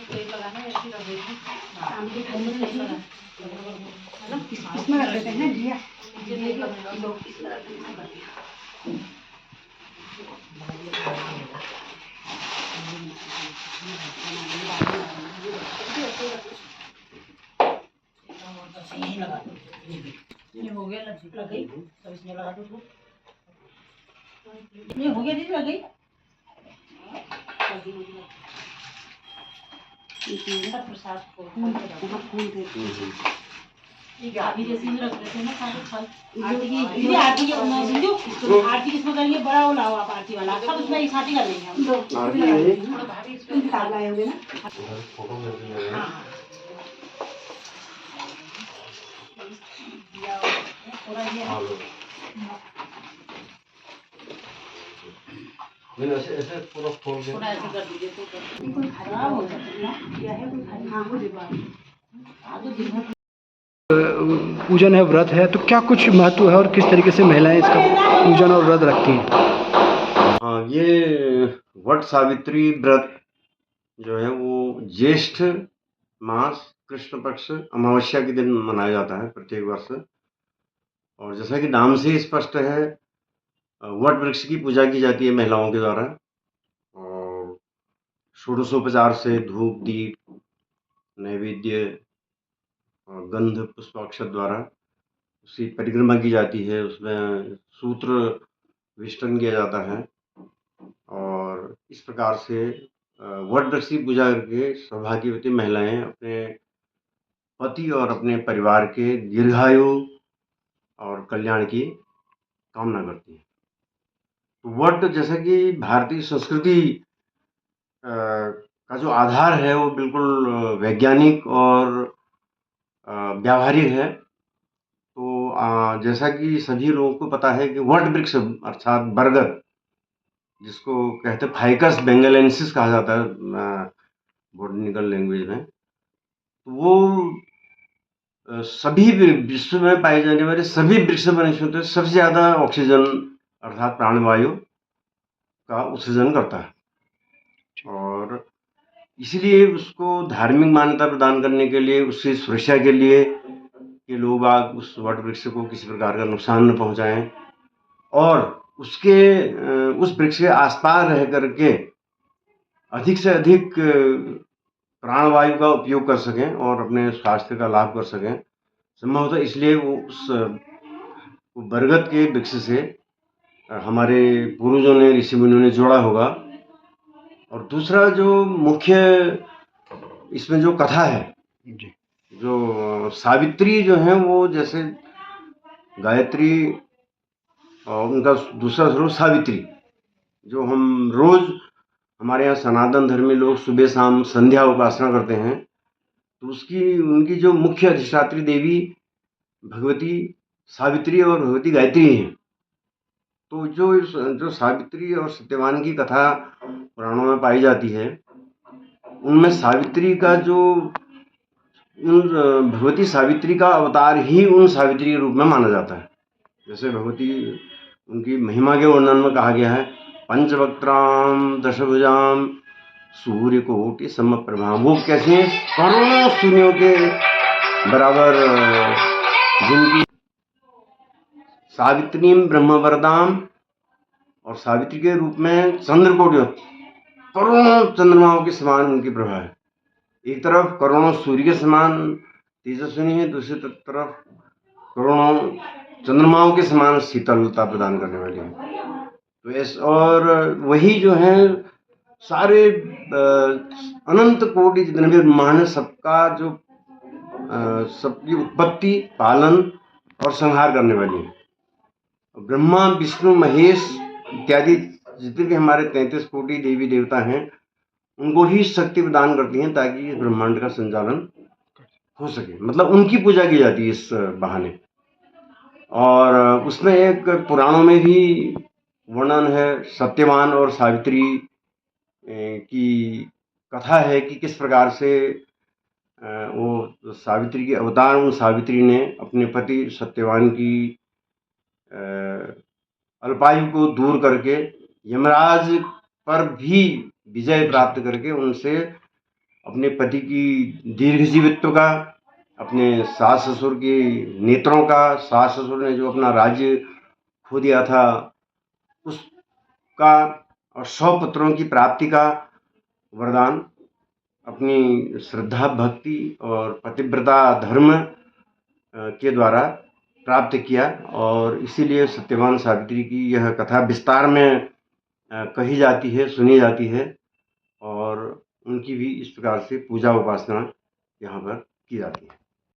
तेल लगाना है, ऐसे रख देते हैं। शाम के खाने में नहीं है ना, इसमें रख देते हैं जिया ये लोग इसमें रख देते हैं। यही लगा दो, ये हो गया, लग गई तो इसमें लगा दो। ये हो गया दीदी, लग गई। प्रसाद को अभी जैसे ही रख देते हैं ना आरती की, दीदी आरती के आरती किसमें करेंगे, बड़ा वो लाओ आप आरती वाला, सब उसमें एक साथ ही कर लेंगे हम। थोड़ा भारी इसमें निकाल लाए होंगे ना। हाँ थोड़ा ये ऐसे पूरा खोल के थोड़ा ऐसे कर दीजिए तो कोई खराब हो जाता है क्या है, कोई खाली हाँ हो जाएगा आगे दिन भर पूजन है, व्रत है, तो क्या कुछ महत्व है और किस तरीके से महिलाएं इसका पूजन और व्रत रखती हैं? हाँ, ये वट सावित्री व्रत जो है वो ज्येष्ठ मास कृष्ण पक्ष अमावस्या के दिन मनाया जाता है प्रत्येक वर्ष। और जैसा कि नाम से स्पष्ट है, वट वृक्ष की पूजा की जाती है महिलाओं के द्वारा, और षोडशोपचार से धूप दीप नैवेद्य और गंध पुष्पाक्षत द्वारा उसकी परिक्रमा की जाती है। उसमें सूत्र विष्टन किया जाता है, और इस प्रकार से वट वृक्ष की पूजा करके सौभाग्यवती महिलाएं अपने पति और अपने परिवार के दीर्घायु और कल्याण की कामना करती हैं। तो वट जैसा कि भारतीय संस्कृति का जो आधार है वो बिल्कुल वैज्ञानिक और व्यावहारिक है। तो जैसा कि सभी लोगों को पता है कि वट वृक्ष अर्थात बरगद, जिसको कहते हैं फाइकस बेंगलेंसिस कहा जाता है बॉटनिकल लैंग्वेज में, तो वो सभी विश्व में पाए जाने वाले सभी वृक्ष वनस्पतियों में सबसे ज़्यादा ऑक्सीजन अर्थात प्राणवायु का उत्सर्जन करता है, और इसलिए उसको धार्मिक मान्यता प्रदान करने के लिए, उसकी सुरक्षा के लिए कि लोग आग उस वट वृक्ष को किसी प्रकार का नुकसान न पहुंचाएं, और उसके उस वृक्ष के आसपास रह करके अधिक से अधिक प्राणवायु का उपयोग कर सकें और अपने स्वास्थ्य का लाभ कर सकें संभवतः, इसलिए वो उस बरगद के वृक्ष से हमारे पूर्वजों ने ऋषि मुनियों ने जोड़ा होगा। और दूसरा जो मुख्य इसमें जो कथा है, जो सावित्री जो है वो जैसे गायत्री और उनका दूसरा स्वरूप सावित्री, जो हम रोज हमारे यहाँ सनातन धर्मी लोग सुबह शाम संध्या उपासना करते हैं, तो उसकी उनकी जो मुख्य अधिष्ठात्री देवी भगवती सावित्री और भगवती गायत्री हैं। तो जो सावित्री और सत्यवान की कथा पुराणों में पाई जाती है, उनमें सावित्री का जो उन भगवती सावित्री का अवतार ही उन सावित्री के रूप में माना जाता है। जैसे भगवती उनकी महिमा के वर्णन में कहा गया है, पंचवक्त्राम दशभुजाम सूर्यकोटि समप्रभाम। वो कैसे करोड़ों सूर्यों के बराबर, जिनकी सावित्री ब्रह्मवरदाम, और सावित्री के रूप में चंद्रकोटि करोड़ों चंद्रमाओं के समान उनकी प्रभा है। एक तरफ करोड़ों सूर्य के समान तेजस्विनी है, दूसरी तरफ करोड़ों चंद्रमाओं के समान शीतलता प्रदान करने वाली है। तो ऐसे, और वही जो है सारे अनंत कोटि जितने भी ब्रह्मांड, सबका जो सबकी उत्पत्ति पालन और संहार करने वाली है। ब्रह्मा विष्णु महेश इत्यादि जितने भी हमारे 33 कोटि देवी देवता हैं, उनको ही शक्ति प्रदान करती हैं ताकि इस ब्रह्मांड का संचालन हो सके। मतलब उनकी पूजा की जाती है इस बहाने। और उसमें एक पुराणों में भी वर्णन है सत्यवान और सावित्री की कथा है कि किस प्रकार से वो सावित्री के अवतार उन सावित्री ने अपने पति सत्यवान की अल्पायु को दूर करके यमराज पर भी विजय प्राप्त करके उनसे अपने पति की दीर्घजीवित्व का, अपने सास ससुर के नेत्रों का, सास ससुर ने जो अपना राज्य खो दिया था उसका, और 100 पुत्रों की प्राप्ति का वरदान अपनी श्रद्धा भक्ति और पतिव्रता धर्म के द्वारा प्राप्त किया। और इसीलिए सत्यवान सावित्री की यह कथा विस्तार में कही जाती है, सुनी जाती है, और उनकी भी इस प्रकार से पूजा उपासना यहाँ पर की जाती है।